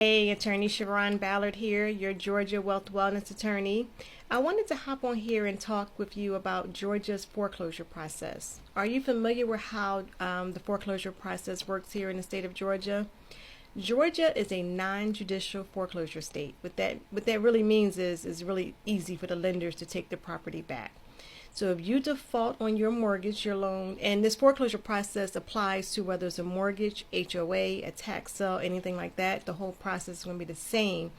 Hey, attorney Sharon Ballard here, your Georgia Wealth Wellness attorney. I wanted to hop on here and talk with you about Georgia's foreclosure process. Are you familiar with how the foreclosure process works here in the state of Georgia? Georgia is a non-judicial foreclosure state. What that really means is it's really easy for the lenders to take the property back. So if you default on your mortgage, your loan, and this foreclosure process applies to whether it's a mortgage, HOA, a tax sale, anything like that, the whole process is going to be the same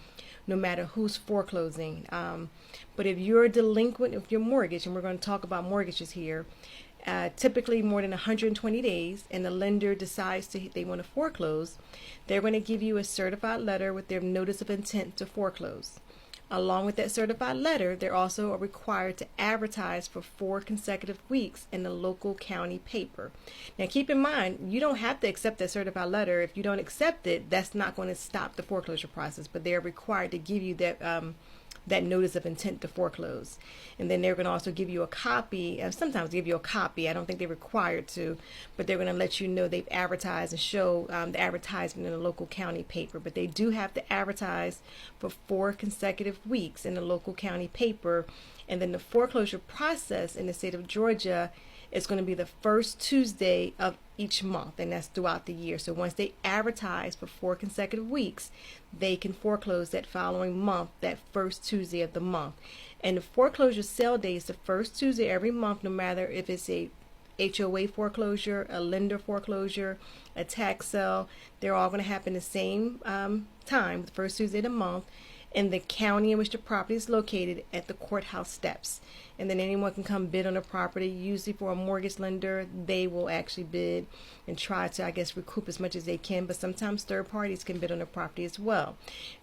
no matter who's foreclosing. But if you're delinquent with your mortgage, and we're going to talk about mortgages here, typically more than 120 days, and the lender decides they want to foreclose, they're going to give you a certified letter with their notice of intent to foreclose. Along with that certified letter, they're also required to advertise for 4 consecutive weeks in the local county paper. Now, keep in mind, you don't have to accept that certified letter. If you don't accept it, that's not going to stop the foreclosure process, but they're required to give you that notice of intent to foreclose. And then they're going to also give you a copy, sometimes give you a copy. I don't think they're required to, but they're going to let you know they've advertised and show the advertisement in the local county paper. But they do have to advertise for 4 consecutive weeks in the local county paper. And then the foreclosure process in the state of Georgia is going to be the first Tuesday of each month, and that's throughout the year. So once they advertise for 4 consecutive weeks, they can foreclose that following month, that first Tuesday of the month. And the foreclosure sale day is the first Tuesday every month, no matter if it's a HOA foreclosure, a lender foreclosure, a tax sale. They're all going to happen the same time, the first Tuesday of the month, in the county in which the property is located at the courthouse steps. And then anyone can come bid on the property. Usually for a mortgage lender, they will actually bid and try to, recoup as much as they can, but sometimes third parties can bid on the property as well.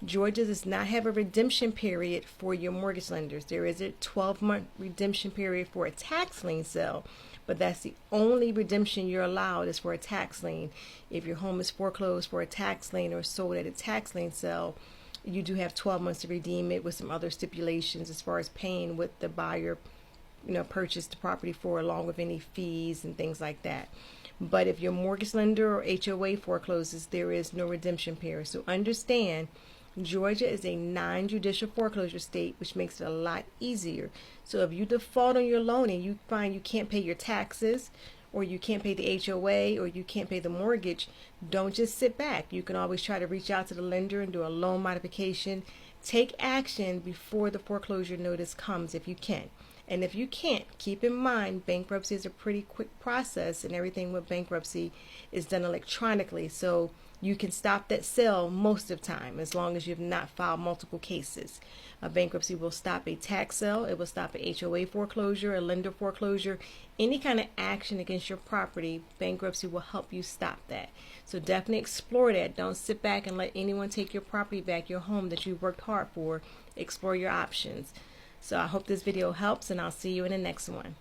Georgia does not have a redemption period for your mortgage lenders. There is a 12-month redemption period for a tax lien sale, but that's the only redemption you're allowed is for a tax lien. If your home is foreclosed for a tax lien or sold at a tax lien sale, you do have 12 months to redeem it with some other stipulations as far as paying what the buyer, purchased the property for, along with any fees and things like that. But if your mortgage lender or HOA forecloses, there is no redemption period. So understand, Georgia is a non-judicial foreclosure state, which makes it a lot easier. So if you default on your loan and you find you can't pay your taxes, or you can't pay the HOA, or you can't pay the mortgage, don't just sit back. You can always try to reach out to the lender and do a loan modification. Take action before the foreclosure notice comes if you can. And if you can't, keep in mind bankruptcy is a pretty quick process, and everything with bankruptcy is done electronically. So you can stop that sale most of the time as long as you've not filed multiple cases. A bankruptcy will stop a tax sale, it will stop a HOA foreclosure, a lender foreclosure, any kind of action against your property. Bankruptcy will help you stop that. So definitely explore that. Don't sit back and let anyone take your property back, your home that you worked hard for. Explore your options. So I hope this video helps, and I'll see you in the next one.